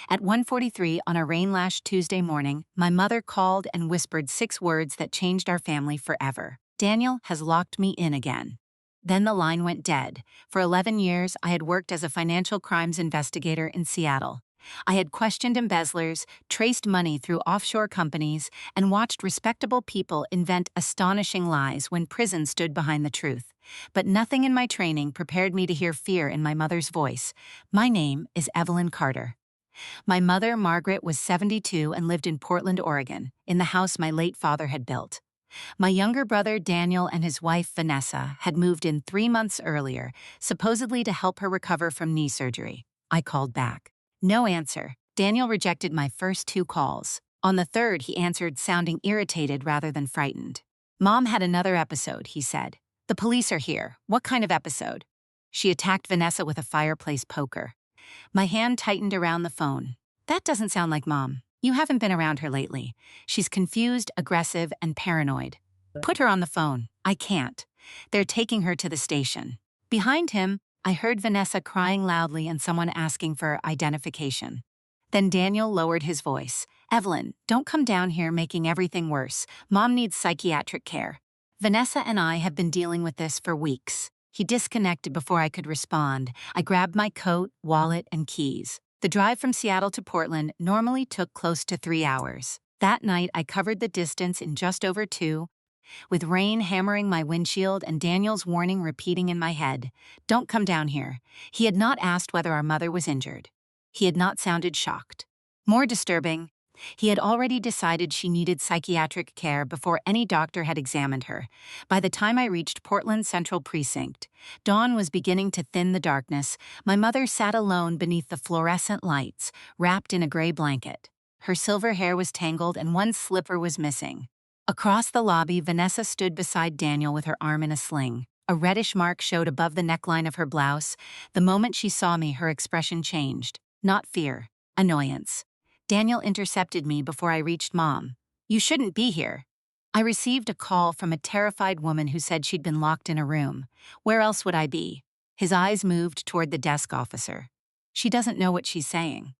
At 1:43 on a rain-lashed Tuesday morning, my mother called and whispered 6 words that changed our family forever. "Daniel has locked me in again." Then the line went dead. For 11 years, I had worked as a financial crimes investigator in Seattle. I had questioned embezzlers, traced money through offshore companies, and watched respectable people invent astonishing lies when prison stood behind the truth. But nothing in my training prepared me to hear fear in my mother's voice. "My name is Evelyn Carter." My mother, Margaret, was 72 and lived in Portland, Oregon, in the house my late father had built. My younger brother, Daniel, and his wife, Vanessa, had moved in 3 months earlier, supposedly to help her recover from knee surgery. I called back. No answer. Daniel rejected my first 2 calls. On the third, he answered, sounding irritated rather than frightened. "Mom had another episode," he said. "The police are here." "What kind of episode?" "She attacked Vanessa with a fireplace poker." My hand tightened around the phone. "That doesn't sound like Mom. You haven't been around her lately. She's confused, aggressive, and paranoid." "Put her on the phone." "I can't. They're taking her to the station." Behind him, I heard Vanessa crying loudly and someone asking for identification. Then Daniel lowered his voice. "Evelyn, don't come down here making everything worse. Mom needs psychiatric care." "Vanessa and I have been dealing with this for weeks." He disconnected before I could respond. I grabbed my coat, wallet, and keys. The drive from Seattle to Portland normally took close to 3 hours. That night, I covered the distance in just over 2, with rain hammering my windshield and Daniel's warning repeating in my head. "Don't come down here." He had not asked whether our mother was injured. He had not sounded shocked. More disturbing, he had already decided she needed psychiatric care before any doctor had examined her. By the time I reached Portland Central Precinct, dawn was beginning to thin the darkness. My mother sat alone beneath the fluorescent lights, wrapped in a gray blanket. Her silver hair was tangled and one slipper was missing. Across the lobby, Vanessa stood beside Daniel with her arm in a sling. A reddish mark showed above the neckline of her blouse. The moment she saw me, her expression changed. Not fear, annoyance. Daniel intercepted me before I reached Mom. "You shouldn't be here." I received a call from a terrified woman who said she'd been locked in a room. Where else would I be? His eyes moved toward the desk officer. "She doesn't know what she's saying."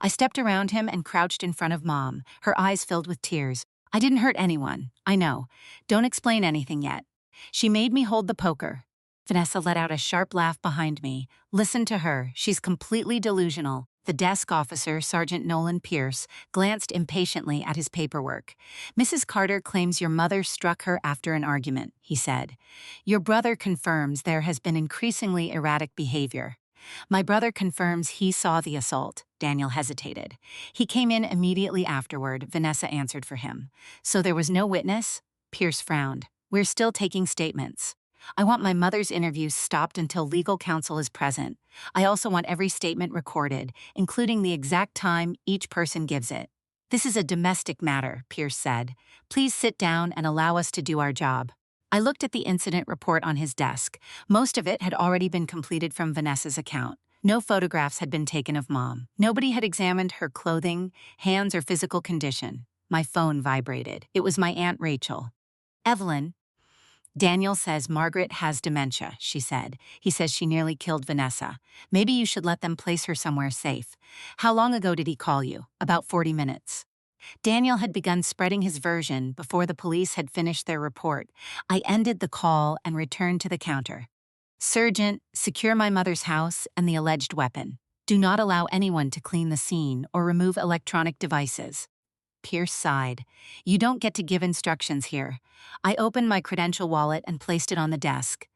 I stepped around him and crouched in front of Mom, her eyes filled with tears. "I didn't hurt anyone. I know. Don't explain anything yet." "She made me hold the poker." Vanessa let out a sharp laugh behind me. "Listen to her. She's completely delusional." The desk officer, Sergeant Nolan Pierce, glanced impatiently at his paperwork. "Mrs. Carter claims your mother struck her after an argument," he said. "Your brother confirms there has been increasingly erratic behavior." "My brother confirms he saw the assault." Daniel hesitated. "He came in immediately afterward," Vanessa answered for him. "So there was no witness?" Pierce frowned. "We're still taking statements. I want my mother's interviews stopped until legal counsel is present. I also want every statement recorded, including the exact time each person gives it." "This is a domestic matter," Pierce said. "Please sit down and allow us to do our job." I looked at the incident report on his desk. Most of it had already been completed from Vanessa's account. No photographs had been taken of Mom. Nobody had examined her clothing, hands, or physical condition. My phone vibrated. It was my Aunt Rachel. "Evelyn, Daniel says Margaret has dementia," she said. "He says she nearly killed Vanessa. Maybe you should let them place her somewhere safe." "How long ago did he call you?" "About 40 minutes. Daniel had begun spreading his version before the police had finished their report. I ended the call and returned to the counter. "Sergeant, secure my mother's house and the alleged weapon. Do not allow anyone to clean the scene or remove electronic devices." Pierce sighed. "You don't get to give instructions here." I opened my credential wallet and placed it on the desk.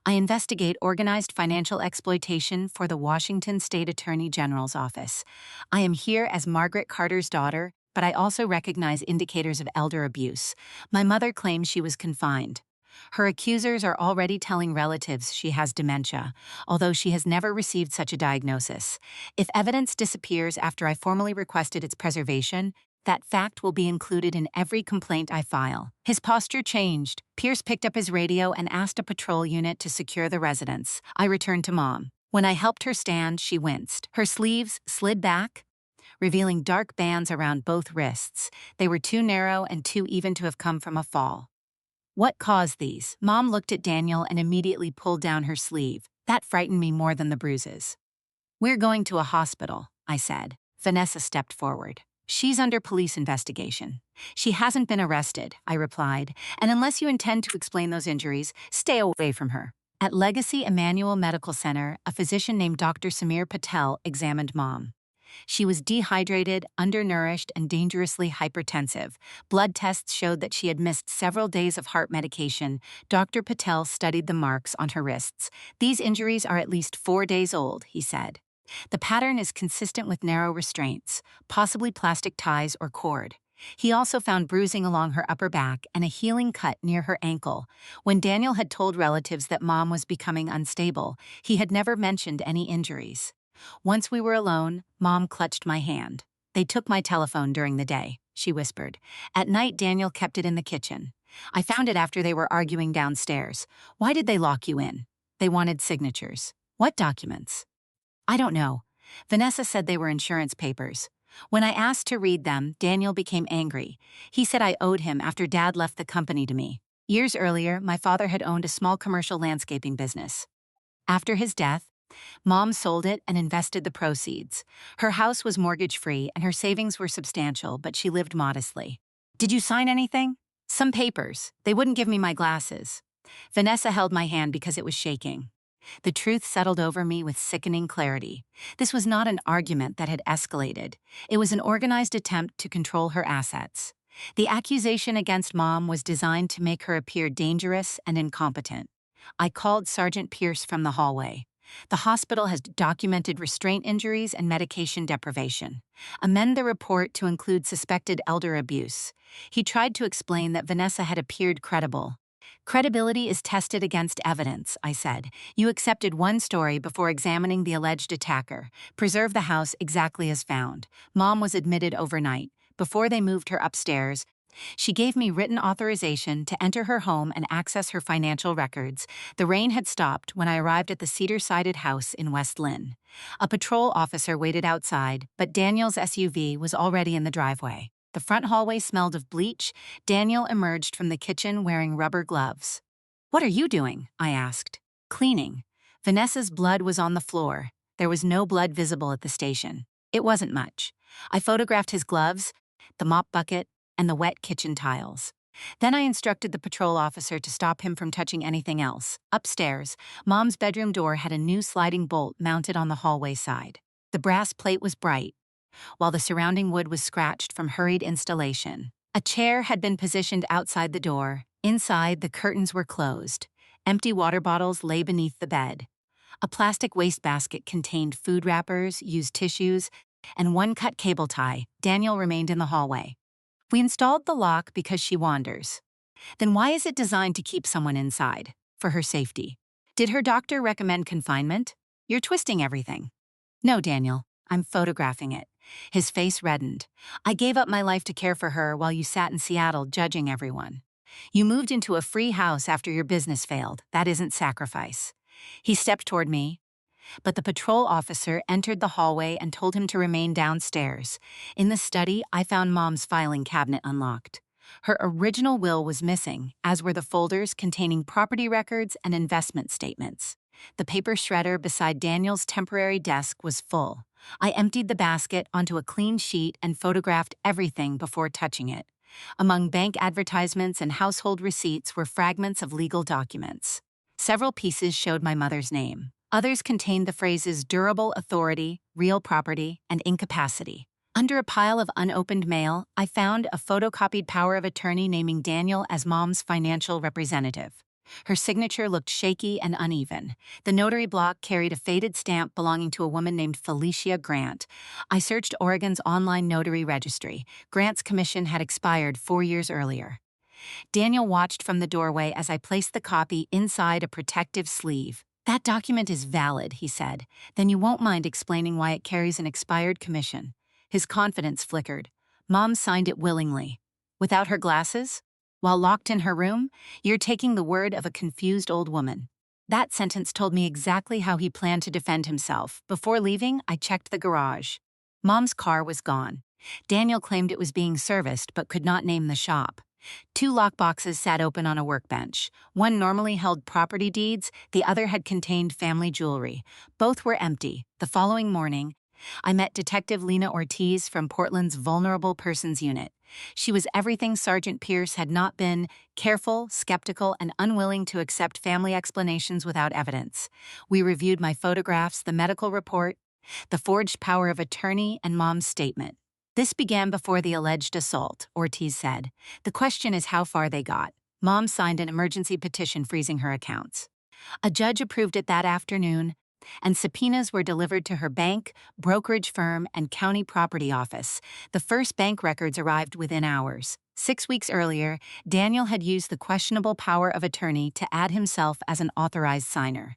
"I investigate organized financial exploitation for the Washington State Attorney General's office. I am here as Margaret Carter's daughter, but I also recognize indicators of elder abuse. My mother claims she was confined. Her accusers are already telling relatives she has dementia, although she has never received such a diagnosis. If evidence disappears after I formally requested its preservation, that fact will be included in every complaint I file." His posture changed. Pierce picked up his radio and asked a patrol unit to secure the residence. I returned to Mom. When I helped her stand, she winced. Her sleeves slid back, revealing dark bands around both wrists. They were too narrow and too even to have come from a fall. "What caused these?" Mom looked at Daniel and immediately pulled down her sleeve. That frightened me more than the bruises. "We're going to a hospital," I said. Vanessa stepped forward. She's under police investigation. She hasn't been arrested, I replied, and unless you intend to explain those injuries, stay away from her. At Legacy Emmanuel Medical Center, a physician named Dr. Samir Patel examined Mom. She was dehydrated, undernourished, and dangerously hypertensive. Blood tests showed that she had missed several days of heart medication. Dr. Patel studied the marks on her wrists. These injuries are at least 4 days old, he said. The pattern is consistent with narrow restraints, possibly plastic ties or cord. He also found bruising along her upper back and a healing cut near her ankle. When Daniel had told relatives that Mom was becoming unstable, he had never mentioned any injuries. Once we were alone, Mom clutched my hand. They took my telephone during the day, she whispered. At night, Daniel kept it in the kitchen. I found it after they were arguing downstairs. Why did they lock you in? They wanted signatures. What documents? I don't know. Vanessa said they were insurance papers. When I asked to read them, Daniel became angry. He said I owed him after Dad left the company to me. Years earlier, my father had owned a small commercial landscaping business. After his death, Mom sold it and invested the proceeds. Her house was mortgage-free and her savings were substantial, but she lived modestly. Did you sign anything? Some papers. They wouldn't give me my glasses. Vanessa held my hand because it was shaking. The truth settled over me with sickening clarity. This was not an argument that had escalated. It was an organized attempt to control her assets. The accusation against Mom was designed to make her appear dangerous and incompetent. I called Sergeant Pierce from the hallway. The hospital has documented restraint injuries and medication deprivation. Amend the report to include suspected elder abuse. He tried to explain that Vanessa had appeared credible. Credibility is tested against evidence, I said. You accepted one story before examining the alleged attacker. Preserve the house exactly as found. Mom was admitted overnight. Before they moved her upstairs, she gave me written authorization to enter her home and access her financial records. The rain had stopped when I arrived at the cedar-sided house in West Lynn. A patrol officer waited outside, but Daniel's SUV was already in the driveway. The front hallway smelled of bleach. Daniel emerged from the kitchen wearing rubber gloves. What are you doing? I asked. Cleaning. Vanessa's blood was on the floor. There was no blood visible at the station. It wasn't much. I photographed his gloves, the mop bucket, and the wet kitchen tiles. Then I instructed the patrol officer to stop him from touching anything else. Upstairs, Mom's bedroom door had a new sliding bolt mounted on the hallway side. The brass plate was bright, while the surrounding wood was scratched from hurried installation. A chair had been positioned outside the door. Inside, the curtains were closed. Empty water bottles lay beneath the bed. A plastic wastebasket contained food wrappers, used tissues, and one cut cable tie. Daniel remained in the hallway. We installed the lock because she wanders. Then why is it designed to keep someone inside? For her safety. Did her doctor recommend confinement? You're twisting everything. No, Daniel. I'm photographing it. His face reddened. I gave up my life to care for her while you sat in Seattle judging everyone. You moved into a free house after your business failed. That isn't sacrifice. He stepped toward me, but the patrol officer entered the hallway and told him to remain downstairs. In the study, I found Mom's filing cabinet unlocked. Her original will was missing, as were the folders containing property records and investment statements. The paper shredder beside Daniel's temporary desk was full. I emptied the basket onto a clean sheet and photographed everything before touching it. Among bank advertisements and household receipts were fragments of legal documents. Several pieces showed my mother's name. Others contained the phrases durable authority, real property, and incapacity. Under a pile of unopened mail, I found a photocopied power of attorney naming Daniel as Mom's financial representative. Her signature looked shaky and uneven. The notary block carried a faded stamp belonging to a woman named Felicia Grant. I searched Oregon's online notary registry. Grant's commission had expired 4 years earlier. Daniel watched from the doorway as I placed the copy inside a protective sleeve. That document is valid, he said. Then you won't mind explaining why it carries an expired commission. His confidence flickered. Mom signed it willingly. Without her glasses? While locked in her room? You're taking the word of a confused old woman. That sentence told me exactly how he planned to defend himself. Before leaving, I checked the garage. Mom's car was gone. Daniel claimed it was being serviced but could not name the shop. 2 lockboxes sat open on a workbench. One normally held property deeds, the other had contained family jewelry. Both were empty. The following morning, I met Detective Lena Ortiz from Portland's Vulnerable Persons Unit. She was everything Sergeant Pierce had not been: careful, skeptical, and unwilling to accept family explanations without evidence. We reviewed my photographs, the medical report, the forged power of attorney, and Mom's statement. This began before the alleged assault, Ortiz said. The question is how far they got. Mom signed an emergency petition freezing her accounts. A judge approved it that afternoon, and subpoenas were delivered to her bank, brokerage firm, and county property office. The first bank records arrived within hours. 6 weeks earlier, Daniel had used the questionable power of attorney to add himself as an authorized signer.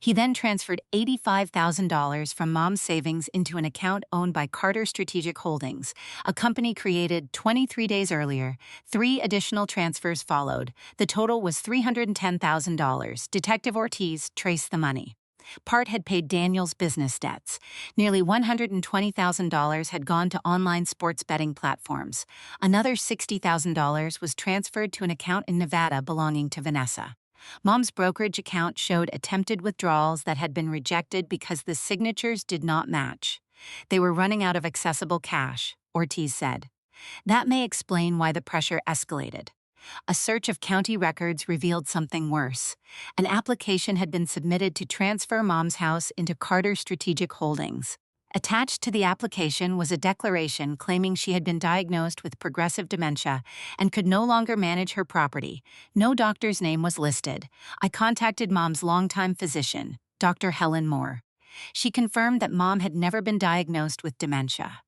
He then transferred $85,000 from Mom's savings into an account owned by Carter Strategic Holdings, a company created 23 days earlier. 3 additional transfers followed. The total was $310,000. Detective Ortiz traced the money. Part had paid Daniel's business debts. Nearly $120,000 had gone to online sports betting platforms. Another $60,000 was transferred to an account in Nevada belonging to Vanessa. Mom's brokerage account showed attempted withdrawals that had been rejected because the signatures did not match. They were running out of accessible cash, Ortiz said. That may explain why the pressure escalated. A search of county records revealed something worse. An application had been submitted to transfer Mom's house into Carter Strategic Holdings. Attached to the application was a declaration claiming she had been diagnosed with progressive dementia and could no longer manage her property. No doctor's name was listed. I contacted Mom's longtime physician, Dr. Helen Moore. She confirmed that Mom had never been diagnosed with dementia.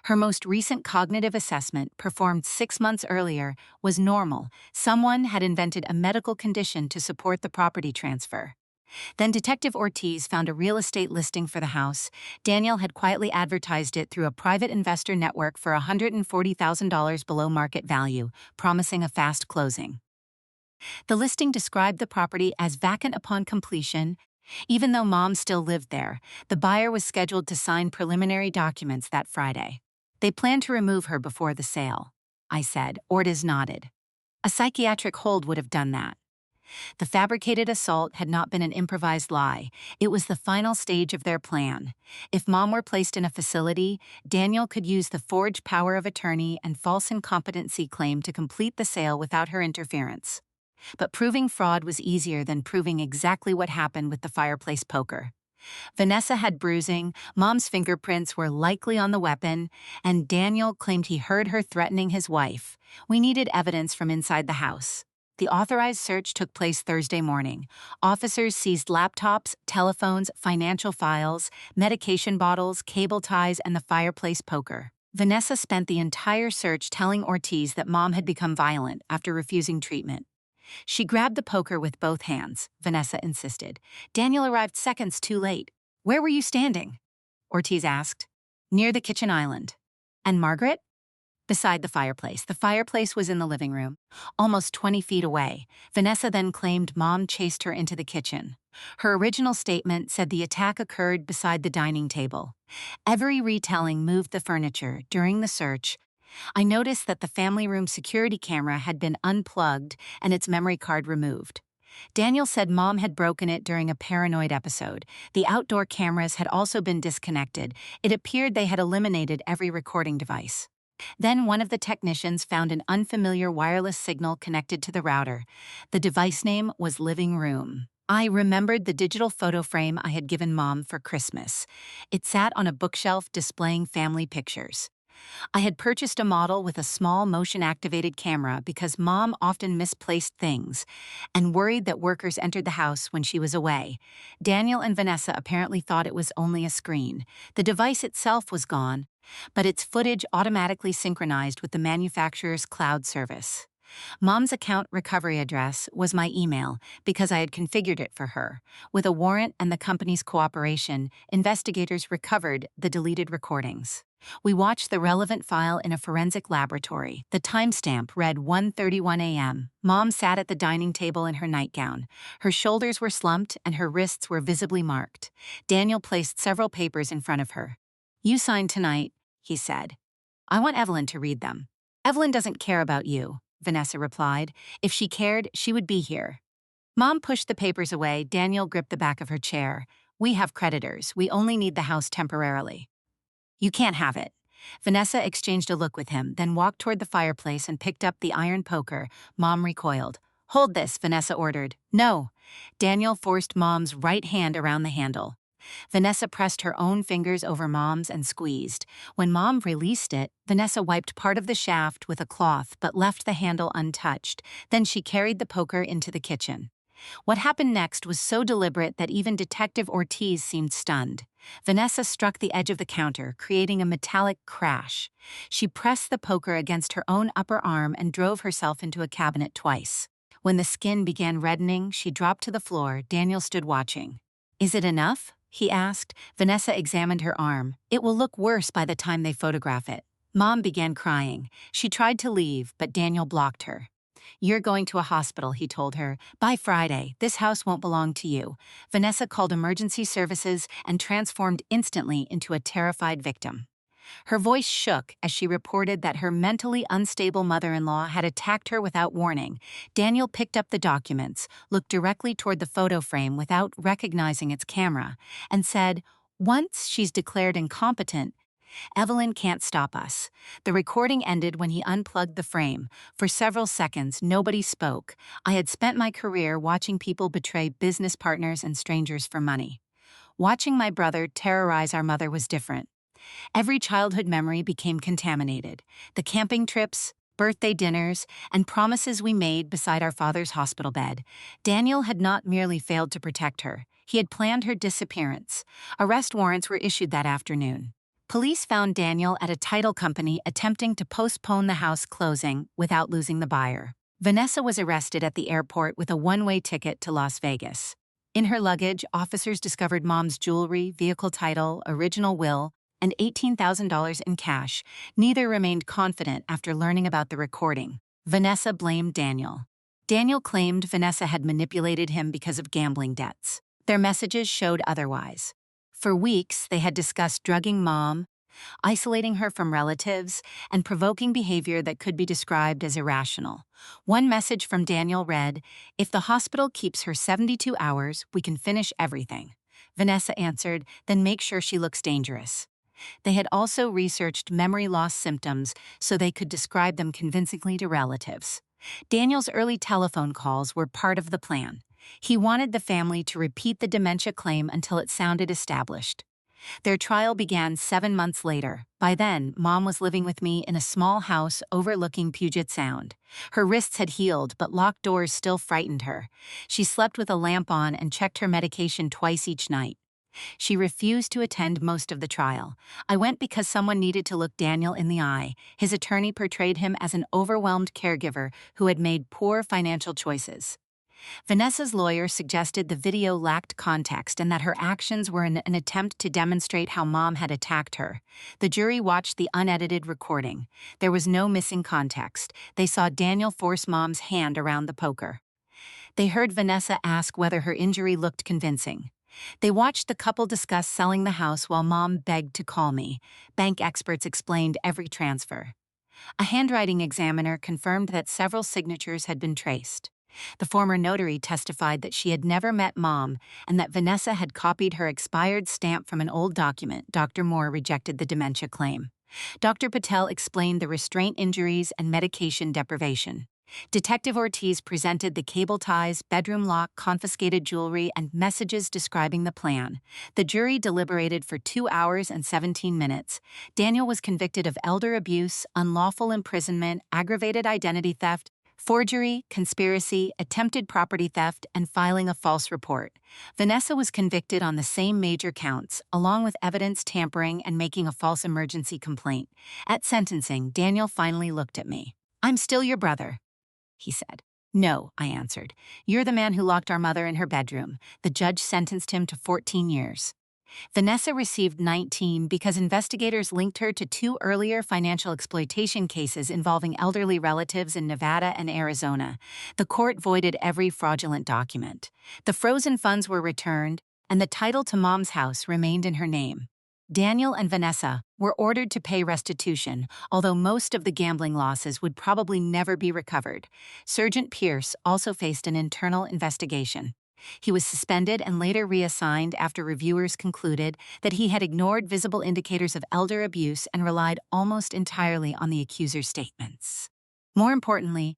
Her most recent cognitive assessment, performed 6 months earlier, was normal. Someone had invented a medical condition to support the property transfer. Then Detective Ortiz found a real estate listing for the house. Daniel had quietly advertised it through a private investor network for $140,000 below market value, promising a fast closing. The listing described the property as vacant upon completion. Even though Mom still lived there, the buyer was scheduled to sign preliminary documents that Friday. They planned to remove her before the sale, I said. Ortiz nodded. A psychiatric hold would have done that. The fabricated assault had not been an improvised lie. It was the final stage of their plan. If Mom were placed in a facility, Daniel could use the forged power of attorney and false incompetency claim to complete the sale without her interference. But proving fraud was easier than proving exactly what happened with the fireplace poker. Vanessa had bruising, Mom's fingerprints were likely on the weapon, and Daniel claimed he heard her threatening his wife. We needed evidence from inside the house. The authorized search took place Thursday morning. Officers seized laptops, telephones, financial files, medication bottles, cable ties, and the fireplace poker. Vanessa spent the entire search telling Ortiz that Mom had become violent after refusing treatment. She grabbed the poker with both hands, Vanessa insisted. Daniel arrived seconds too late. Where were you standing? Ortiz asked. Near the kitchen island. And Margaret? Beside the fireplace. The fireplace was in the living room, almost 20 feet away. Vanessa then claimed Mom chased her into the kitchen. Her original statement said the attack occurred beside the dining table. Every retelling moved the furniture. During the search, I noticed that the family room security camera had been unplugged and its memory card removed. Daniel said Mom had broken it during a paranoid episode. The outdoor cameras had also been disconnected. It appeared they had eliminated every recording device. Then one of the technicians found an unfamiliar wireless signal connected to the router. The device name was Living Room. I remembered the digital photo frame I had given Mom for Christmas. It sat on a bookshelf displaying family pictures. I had purchased a model with a small motion-activated camera because Mom often misplaced things and worried that workers entered the house when she was away. Daniel and Vanessa apparently thought it was only a screen. The device itself was gone, but its footage automatically synchronized with the manufacturer's cloud service. Mom's account recovery address was my email because I had configured it for her. With a warrant and the company's cooperation, investigators recovered the deleted recordings. We watched the relevant file in a forensic laboratory. The timestamp read 1:31 a.m. Mom sat at the dining table in her nightgown. Her shoulders were slumped and her wrists were visibly marked. Daniel placed several papers in front of her. You sign tonight, he said. I want Evelyn to read them. Evelyn doesn't care about you, Vanessa replied. If she cared, she would be here. Mom pushed the papers away. Daniel gripped the back of her chair. We have creditors. We only need the house temporarily. "You can't have it." Vanessa exchanged a look with him, then walked toward the fireplace and picked up the iron poker. Mom recoiled. "Hold this," Vanessa ordered. "No." Daniel forced Mom's right hand around the handle. Vanessa pressed her own fingers over Mom's and squeezed. When Mom released it, Vanessa wiped part of the shaft with a cloth but left the handle untouched. Then she carried the poker into the kitchen. What happened next was so deliberate that even Detective Ortiz seemed stunned. Vanessa struck the edge of the counter, creating a metallic crash. She pressed the poker against her own upper arm and drove herself into a cabinet twice. When the skin began reddening, she dropped to the floor. Daniel stood watching. "Is it enough?" he asked. Vanessa examined her arm. "It will look worse by the time they photograph it." Mom began crying. She tried to leave, but Daniel blocked her. "You're going to a hospital," he told her. "By Friday, this house won't belong to you." Vanessa called emergency services and transformed instantly into a terrified victim. Her voice shook as she reported that her mentally unstable mother-in-law had attacked her without warning. Daniel picked up the documents, looked directly toward the photo frame without recognizing its camera, and said, "Once she's declared incompetent, Evelyn can't stop us." The recording ended when he unplugged the frame. For several seconds, nobody spoke. I had spent my career watching people betray business partners and strangers for money. Watching my brother terrorize our mother was different. Every childhood memory became contaminated. The camping trips, birthday dinners, and promises we made beside our father's hospital bed. Daniel had not merely failed to protect her, he had planned her disappearance. Arrest warrants were issued that afternoon. Police found Daniel at a title company attempting to postpone the house closing without losing the buyer. Vanessa was arrested at the airport with a one-way ticket to Las Vegas. In her luggage, officers discovered Mom's jewelry, vehicle title, original will, and $18,000 in cash. Neither remained confident after learning about the recording. Vanessa blamed Daniel. Daniel claimed Vanessa had manipulated him because of gambling debts. Their messages showed otherwise. For weeks, they had discussed drugging Mom, isolating her from relatives, and provoking behavior that could be described as irrational. One message from Daniel read, "If the hospital keeps her 72 hours, we can finish everything." Vanessa answered, "Then make sure she looks dangerous." They had also researched memory loss symptoms so they could describe them convincingly to relatives. Daniel's early telephone calls were part of the plan. He wanted the family to repeat the dementia claim until it sounded established. Their trial began 7 months later. By then, Mom was living with me in a small house overlooking Puget Sound. Her wrists had healed, but locked doors still frightened her. She slept with a lamp on and checked her medication twice each night. She refused to attend most of the trial. I went because someone needed to look Daniel in the eye. His attorney portrayed him as an overwhelmed caregiver who had made poor financial choices. Vanessa's lawyer suggested the video lacked context and that her actions were an attempt to demonstrate how Mom had attacked her. The jury watched the unedited recording. There was no missing context. They saw Daniel force Mom's hand around the poker. They heard Vanessa ask whether her injury looked convincing. They watched the couple discuss selling the house while Mom begged to call me. Bank experts explained every transfer. A handwriting examiner confirmed that several signatures had been traced. The former notary testified that she had never met Mom and that Vanessa had copied her expired stamp from an old document. Dr. Moore rejected the dementia claim. Dr. Patel explained the restraint injuries and medication deprivation. Detective Ortiz presented the cable ties, bedroom lock, confiscated jewelry, and messages describing the plan. The jury deliberated for 2 hours and 17 minutes. Daniel was convicted of elder abuse, unlawful imprisonment, aggravated identity theft, forgery, conspiracy, attempted property theft, and filing a false report. Vanessa was convicted on the same major counts, along with evidence tampering and making a false emergency complaint. At sentencing, Daniel finally looked at me. "I'm still your brother," he said. "No," I answered. "You're the man who locked our mother in her bedroom." The judge sentenced him to 14 years. Vanessa received 19 because investigators linked her to 2 earlier financial exploitation cases involving elderly relatives in Nevada and Arizona. The court voided every fraudulent document. The frozen funds were returned, and the title to Mom's house remained in her name. Daniel and Vanessa were ordered to pay restitution, although most of the gambling losses would probably never be recovered. Sergeant Pierce also faced an internal investigation. He was suspended and later reassigned after reviewers concluded that he had ignored visible indicators of elder abuse and relied almost entirely on the accuser's statements. More importantly,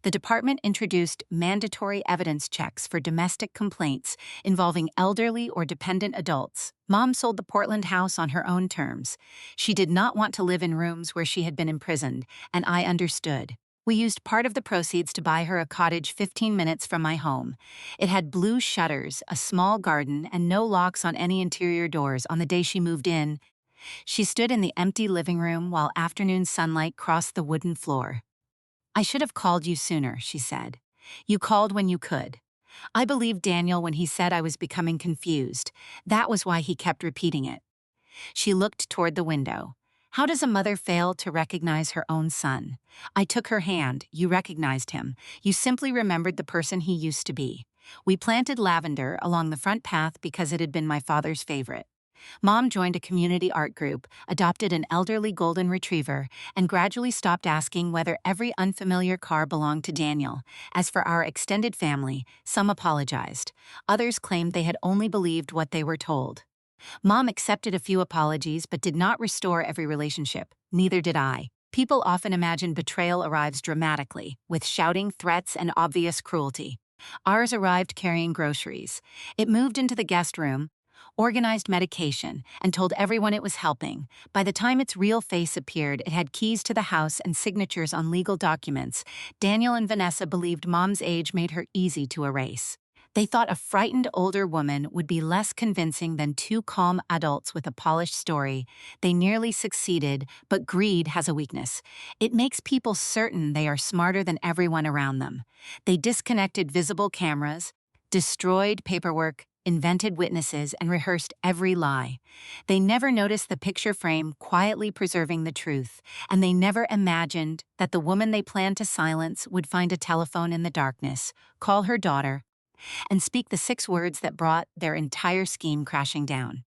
the department introduced mandatory evidence checks for domestic complaints involving elderly or dependent adults. Mom sold the Portland house on her own terms. She did not want to live in rooms where she had been imprisoned, and I understood. We used part of the proceeds to buy her a cottage 15 minutes from my home. It had blue shutters, a small garden, and no locks on any interior doors. On the day she moved in, she stood in the empty living room while afternoon sunlight crossed the wooden floor. "I should have called you sooner," she said. "You called when you could." I believed Daniel when he said I was becoming confused. That was why he kept repeating it. She looked toward the window. How does a mother fail to recognize her own son? I took her hand. "You recognized him. You simply remembered the person he used to be." We planted lavender along the front path because it had been my father's favorite. Mom joined a community art group, adopted an elderly golden retriever, and gradually stopped asking whether every unfamiliar car belonged to Daniel. As for our extended family, some apologized. Others claimed they had only believed what they were told. Mom accepted a few apologies but did not restore every relationship. Neither did I. People often imagine betrayal arrives dramatically, with shouting, threats, and obvious cruelty. Ours arrived carrying groceries. It moved into the guest room, organized medication, and told everyone it was helping. By the time its real face appeared, it had keys to the house and signatures on legal documents. Daniel and Vanessa believed Mom's age made her easy to erase. They thought a frightened older woman would be less convincing than two calm adults with a polished story. They nearly succeeded, but greed has a weakness. It makes people certain they are smarter than everyone around them. They disconnected visible cameras, destroyed paperwork, invented witnesses, and rehearsed every lie. They never noticed the picture frame quietly preserving the truth, and they never imagined that the woman they planned to silence would find a telephone in the darkness, call her daughter, and speak the 6 words that brought their entire scheme crashing down.